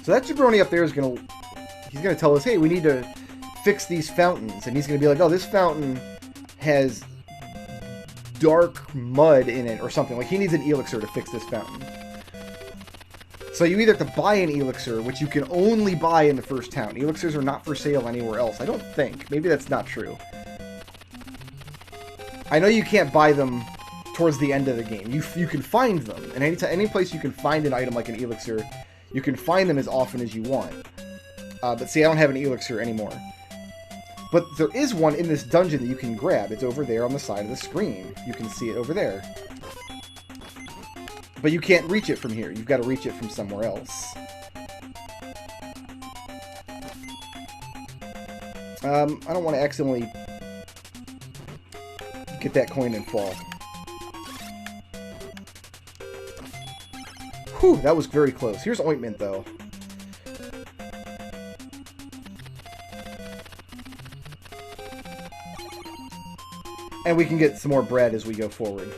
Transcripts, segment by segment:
So that jabroni up there is going to... He's going to tell us, hey, we need to fix these fountains. And he's going to be like, oh, this fountain has dark mud in it or something. Like, he needs an elixir to fix this fountain. So you either have to buy an elixir, which you can only buy in the first town. Elixirs are not for sale anywhere else. I don't think. Maybe that's not true. I know you can't buy them towards the end of the game. You can find them. And any place you can find an item like an elixir, you can find them as often as you want. But see, I don't have an elixir anymore. But there is one in this dungeon that you can grab. It's over there on the side of the screen. You can see it over there. But you can't reach it from here. You've got to reach it from somewhere else. I don't want to accidentally get that coin and fall. Whew, that was very close. Here's ointment, though. And we can get some more bread as we go forward.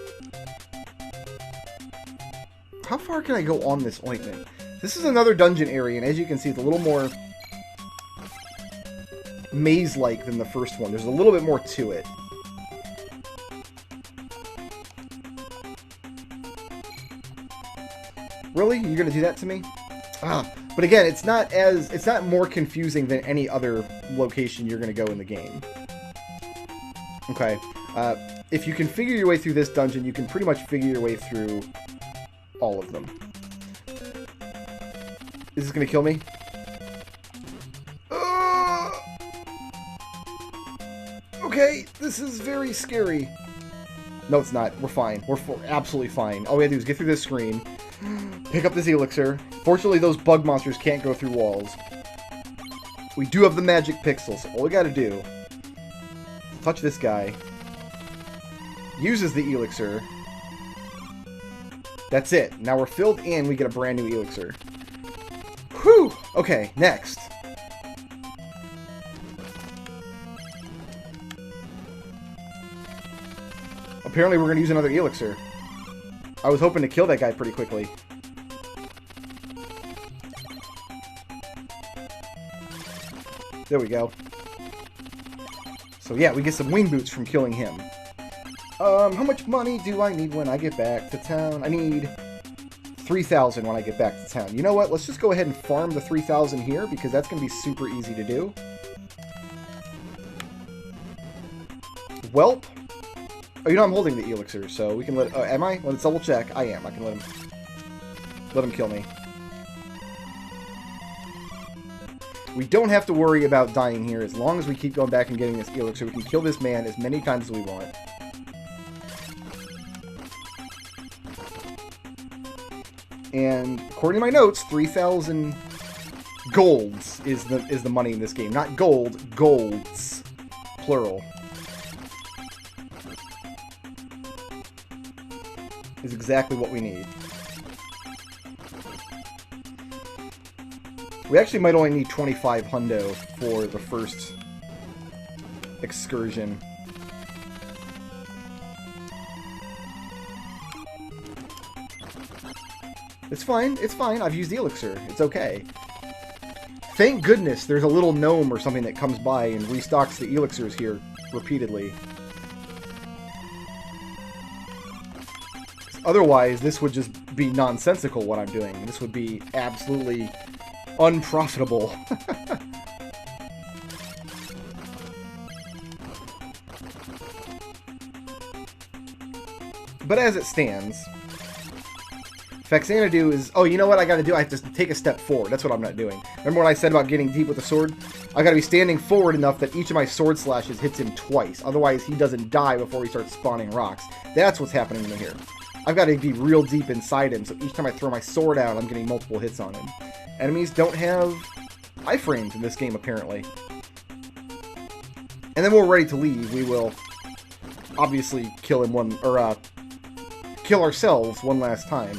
How far can I go on this ointment? This is another dungeon area, and as you can see, it's a little more maze-like than the first one. There's a little bit more to it. Really? You're gonna do that to me? But again, it's not more confusing than any other location you're gonna go in the game. Okay. If you can figure your way through this dungeon, you can pretty much figure your way through all of them. Is this gonna kill me? Okay, this is very scary. No, it's not. We're fine. We're absolutely fine. All we have to do is get through this screen, pick up this elixir. Fortunately, those bug monsters can't go through walls. We do have the magic pixels. All we gotta do, touch this guy, uses the elixir. That's it. Now we're filled in, we get a brand new elixir. Whew! Okay, next. Apparently we're going to use another elixir. I was hoping to kill that guy pretty quickly. There we go. So yeah, we get some wing boots from killing him. How much money do I need when I get back to town? I need 3,000 when I get back to town. You know what? Let's just go ahead and farm the 3,000 here, because that's going to be super easy to do. Welp. Oh, you know I'm holding the elixir, so we can let... am I? Let's double check. I am. I can let him kill me. We don't have to worry about dying here. As long as we keep going back and getting this elixir, we can kill this man as many times as we want. And according to my notes, 3,000 golds is the money in this game. Not gold, golds. Plural. Is exactly what we need. We actually might only need 25 hundo for the first excursion. It's fine, it's fine. I've used the elixir. It's okay. Thank goodness there's a little gnome or something that comes by and restocks the elixirs here repeatedly. Otherwise, this would just be nonsensical what I'm doing. This would be absolutely unprofitable. But as it stands, Faxanadu is... Oh, you know what I gotta do? I have to take a step forward. That's what I'm not doing. Remember when I said about getting deep with the sword? I gotta be standing forward enough that each of my sword slashes hits him twice. Otherwise, he doesn't die before he starts spawning rocks. That's what's happening in here. I've got to be real deep inside him, so each time I throw my sword out, I'm getting multiple hits on him. Enemies don't have iframes in this game, apparently. And then when we're ready to leave, we will obviously kill him kill ourselves one last time.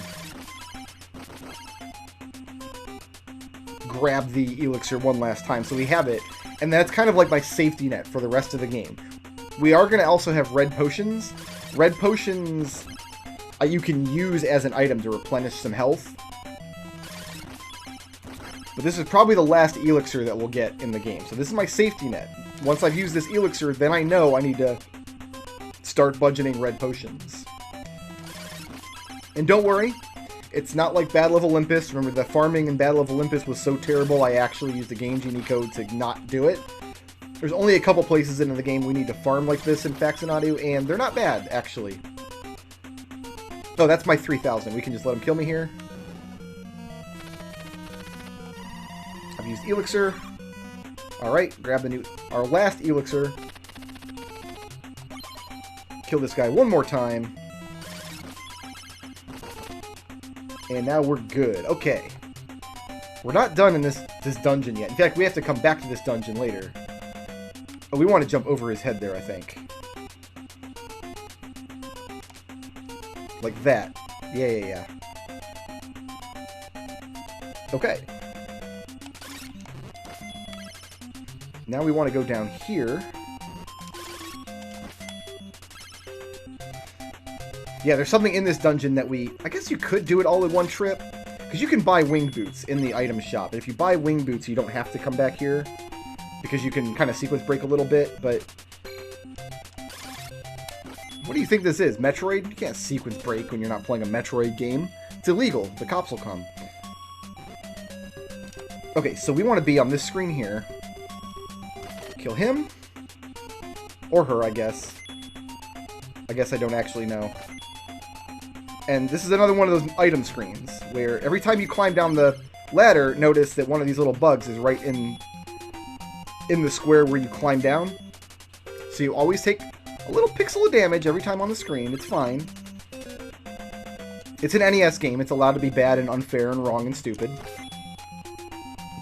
Grab the elixir one last time, so we have it. And that's kind of like my safety net for the rest of the game. We are going to also have red potions. Red potions... you can use as an item to replenish some health. But this is probably the last elixir that we'll get in the game. So this is my safety net. Once I've used this elixir, then I know I need to start budgeting red potions. And don't worry, it's not like Battle of Olympus. Remember, the farming in Battle of Olympus was so terrible, I actually used the Game Genie code to not do it. There's only a couple places in the game we need to farm like this in Faxanadu, and they're not bad, actually. Oh, that's my 3,000. We can just let him kill me here. I've used elixir. Alright, grab our last elixir. Kill this guy one more time. And now we're good. Okay. We're not done in this dungeon yet. In fact, we have to come back to this dungeon later. Oh, we want to jump over his head there, I think. Like that. Yeah. Okay. Now we want to go down here. Yeah, there's something in this dungeon that I guess you could do it all in one trip. Because you can buy wing boots in the item shop. And if you buy wing boots, you don't have to come back here. Because you can kind of sequence break a little bit, but... What do you think this is? Metroid? You can't sequence break when you're not playing a Metroid game. It's illegal. The cops will come. Okay, so we want to be on this screen here. Kill him. Or her, I guess. I guess I don't actually know. And this is another one of those item screens, where every time you climb down the ladder, notice that one of these little bugs is right in the square where you climb down. So you always take a little pixel of damage every time on the screen. It's fine. It's an NES game. It's allowed to be bad and unfair and wrong and stupid.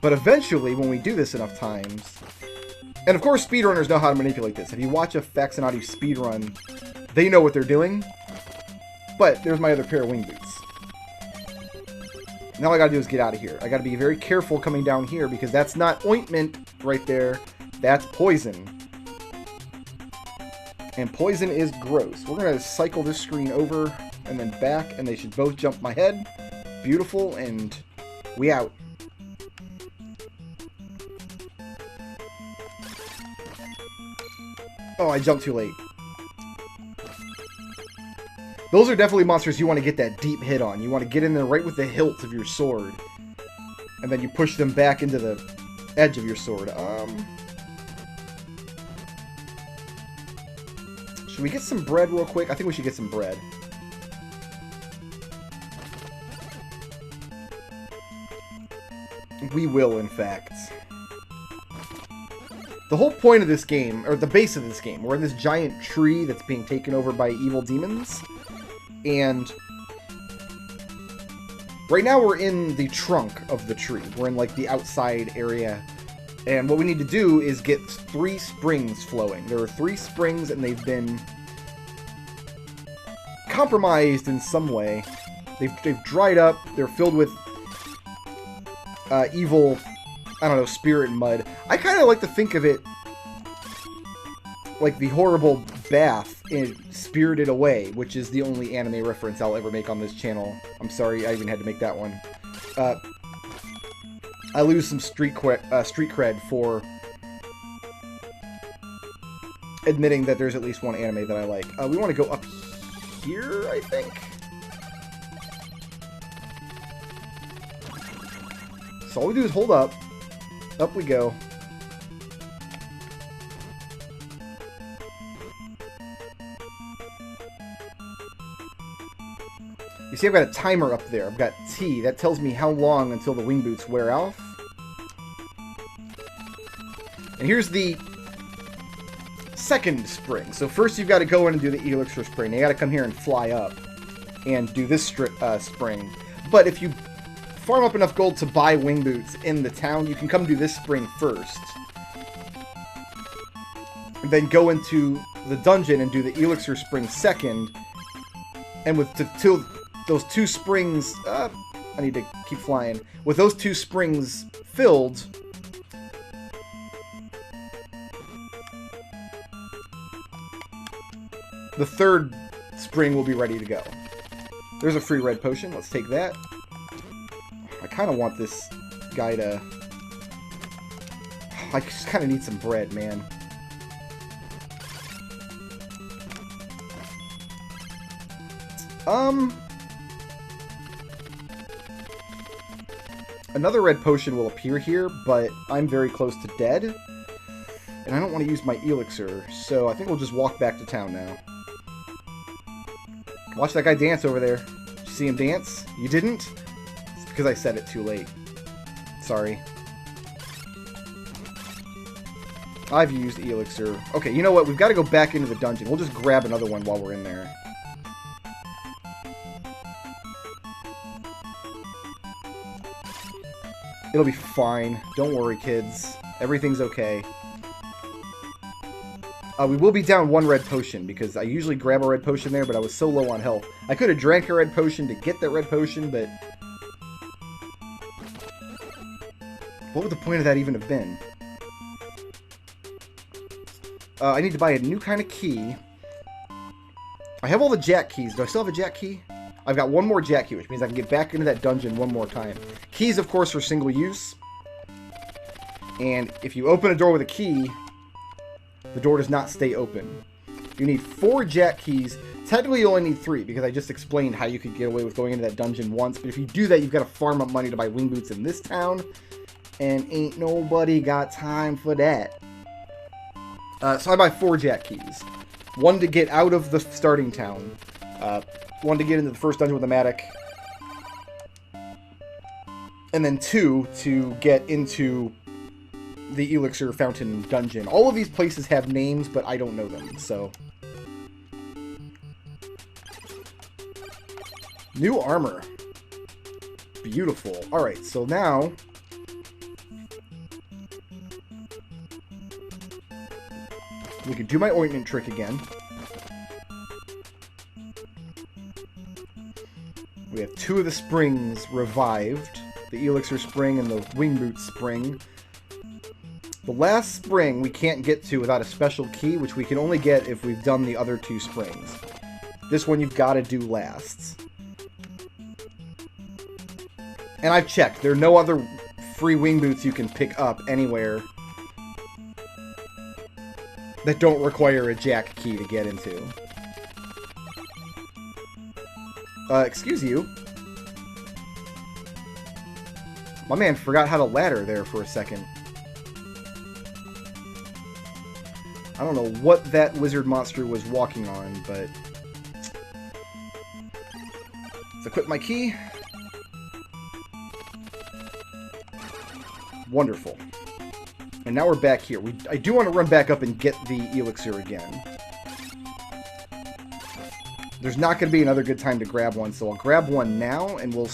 But eventually, when we do this enough times... And of course, speedrunners know how to manipulate this. If you watch a Faxanadu speedrun, they know what they're doing. But there's my other pair of wing boots. Now all I gotta do is get out of here. I gotta be very careful coming down here because that's not ointment right there. That's poison. And poison is gross. We're gonna cycle this screen over and then back, and they should both jump my head. Beautiful, and we out. Oh, I jumped too late. Those are definitely monsters you want to get that deep hit on. You want to get in there right with the hilt of your sword. And then you push them back into the edge of your sword. Should we get some bread real quick? I think we should get some bread. We will, in fact. The whole point of this game, or the base of this game, we're in this giant tree that's being taken over by evil demons. And right now we're in the trunk of the tree. We're in like the outside area. And what we need to do is get 3 springs flowing. There are 3 springs and they've been compromised in some way. They've dried up. They're filled with evil, I don't know, spirit mud. I kind of like to think of it like the horrible bath in Spirited Away, which is the only anime reference I'll ever make on this channel. I'm sorry, I even had to make that one. I lose some street cred for admitting that there's at least one anime that I like. We want to go up here, I think? So all we do is hold up. Up we go. You see I've got a timer up there. I've got T. That tells me how long until the wing boots wear off. And here's the second spring. So first you've got to go in and do the elixir spring. You got to come here and fly up and do this spring. But if you farm up enough gold to buy wing boots in the town, you can come do this spring first. And then go into the dungeon and do the elixir spring second. And with those 2 springs... I need to keep flying. With those 2 springs filled... the 3rd spring will be ready to go. There's a free red potion. Let's take that. I kind of want this guy to... I just kind of need some bread, man. Another red potion will appear here, but I'm very close to dead. And I don't want to use my elixir, so I think we'll just walk back to town now. Watch that guy dance over there. Did you see him dance? You didn't? It's because I said it too late. Sorry. I've used elixir. Okay, you know what? We've got to go back into the dungeon. We'll just grab another one while we're in there. It'll be fine. Don't worry, kids. Everything's okay. We will be down one red potion, because I usually grab a red potion there, but I was so low on health. I could have drank a red potion to get that red potion, but... what would the point of that even have been? I need to buy a new kind of key. I have all the jack keys. Do I still have a jack key? I've got one more jack key, which means I can get back into that dungeon one more time. Keys, of course, are single use. And if you open a door with a key, the door does not stay open. You need 4 jack keys. Technically, you only need 3, because I just explained how you could get away with going into that dungeon once. But if you do that, you've got to farm up money to buy wing boots in this town. And ain't nobody got time for that. So I buy 4 jack keys. 1 to get out of the starting town. 1 to get into the first dungeon with the Matic. And then 2 to get into the Elixir Fountain dungeon. All of these places have names, but I don't know them, so... New armor. Beautiful. Alright, so now... we can do my ointment trick again. We have 2 of the springs revived. The Elixir spring and the wing boot spring. The last spring we can't get to without a special key, which we can only get if we've done the other 2 springs. This one you've got to do last. And I've checked. There are no other free wing boots you can pick up anywhere that don't require a jack key to get into. Excuse you. My man forgot how to ladder there for a second. I don't know what that wizard monster was walking on, but... let's equip my key. Wonderful. And now we're back here. I do want to run back up and get the elixir again. There's not going to be another good time to grab one, so I'll grab one now, and we'll...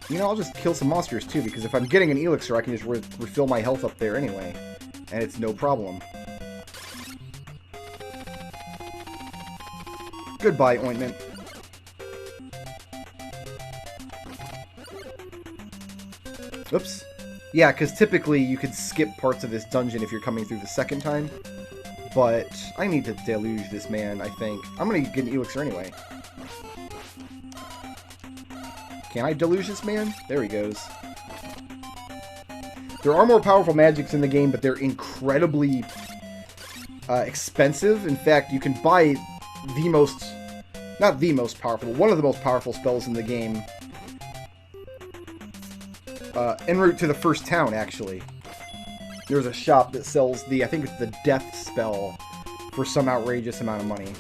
you know, I'll just kill some monsters, too, because if I'm getting an elixir, I can just refill my health up there anyway. And it's no problem. Goodbye, ointment. Oops. Yeah, because typically you could skip parts of this dungeon if you're coming through the second time. But I need to deluge this man, I think. I'm going to get an elixir anyway. Can I deluge this man? There he goes. There are more powerful magics in the game, but they're incredibly expensive. In fact, you can buy the most... not the most powerful, but one of the most powerful spells in the game en route to the first town, actually. There's a shop that sells the, I think it's the death spell for some outrageous amount of money.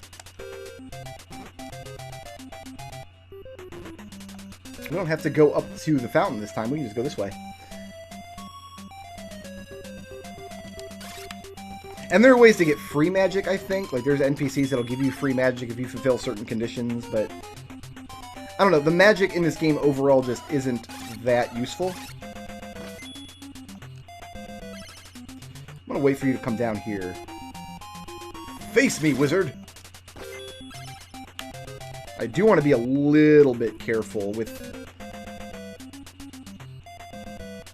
We don't have to go up to the fountain this time. We can just go this way. And there are ways to get free magic, I think. Like, there's NPCs that'll give you free magic if you fulfill certain conditions, but... I don't know, the magic in this game overall just isn't that useful. I'm gonna wait for you to come down here. Face me, wizard! I do want to be a little bit careful with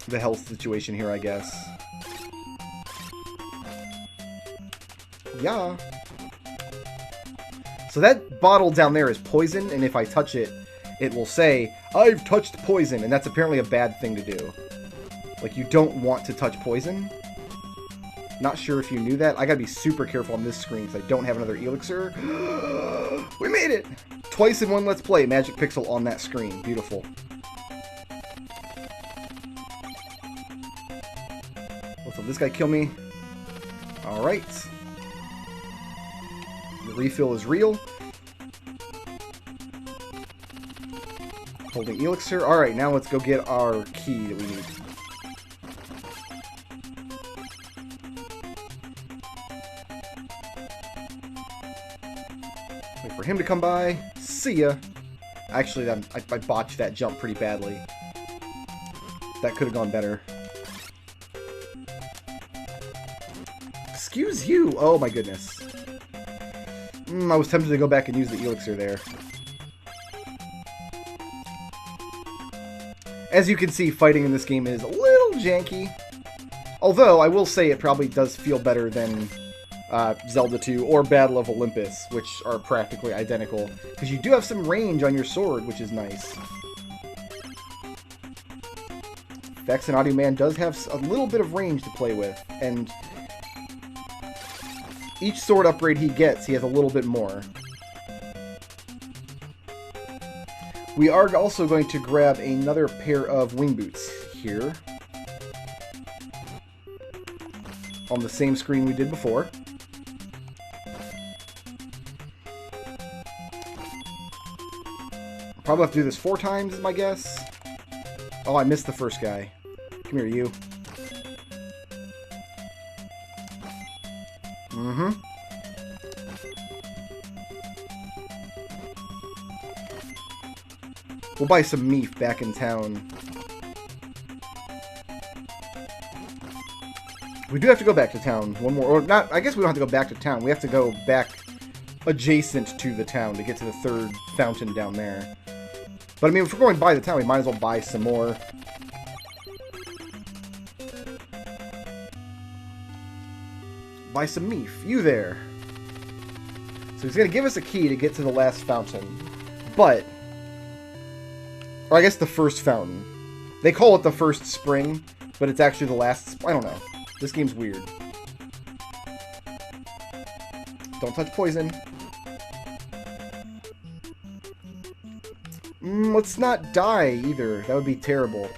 the health situation here, I guess. So So that bottle down there is poison, and if I touch it, it will say, I've touched poison, and that's apparently a bad thing to do. Like, you don't want to touch poison. Not sure if you knew that. I gotta be super careful on this screen because I don't have another elixir. We made it! Twice in one Let's Play, Magic Pixel on that screen. Beautiful. Let's let this guy kill me. Alright. The refill is real. Holding elixir. Alright, now let's go get our key that we need. Wait for him to come by. See ya. Actually, I botched that jump pretty badly. That could have gone better. Excuse you! Oh my goodness. I was tempted to go back and use the elixir there. As you can see, fighting in this game is a little janky. Although, I will say it probably does feel better than Zelda 2 or Battle of Olympus, which are practically identical. Because you do have some range on your sword, which is nice. Faxanadu Man does have a little bit of range to play with, and each sword upgrade he gets, he has a little bit more. We are also going to grab another pair of wing boots here. On the same screen we did before. Probably have to do this 4 times, is my guess. Oh, I missed the first guy. Come here, you. Mm-hmm. We'll buy some meat back in town. We do have to go back to town. One more, or not, I guess we don't have to go back to town. We have to go back adjacent to the town to get to the 3rd fountain down there. But I mean, if we're going by the town, we might as well buy some more. Buy some meat. You there. So he's going to give us a key to get to the last fountain. But, or I guess the first fountain. They call it the first spring, but it's actually the last. I don't know. This game's weird. Don't touch poison. Let's not die either. That would be terrible.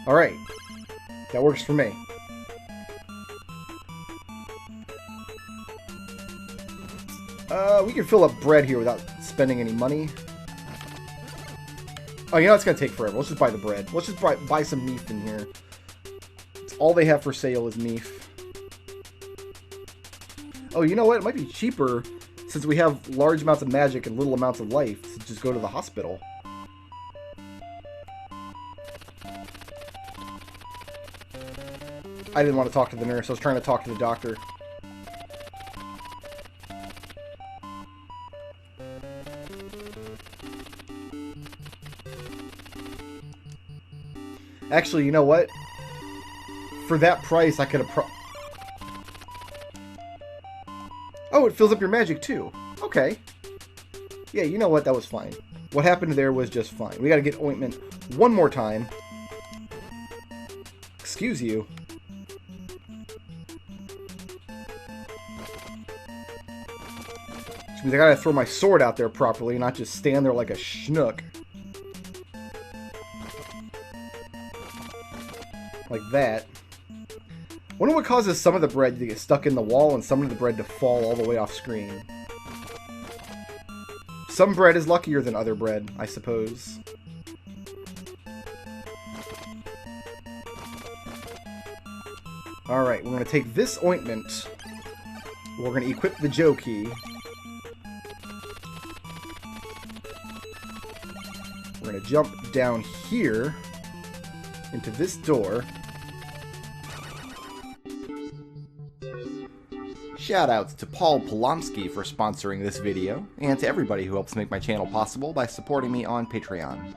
Alright. That works for me. We can fill up bread here without spending any money. Oh, you know, it's going to take forever. Let's just buy the bread. Let's just buy some meat in here. It's all they have for sale is meat. Oh, you know what? It might be cheaper, since we have large amounts of magic and little amounts of life, to just go to the hospital. I didn't want to talk to the nurse. I was trying to talk to the doctor. Actually, you know what? For that price, I could have Oh, it fills up your magic too. Okay. Yeah, you know what? That was fine. What happened there was just fine. We gotta get ointment one more time. Excuse you. Which means I gotta throw my sword out there properly, not just stand there like a schnook. Like that. Wonder what causes some of the bread to get stuck in the wall and some of the bread to fall all the way off screen. Some bread is luckier than other bread, I suppose. Alright, we're going to take this ointment. We're going to equip the Joe key. We're going to jump down here into this door. Shoutouts to Paul Polomsky for sponsoring this video, and to everybody who helps make my channel possible by supporting me on Patreon.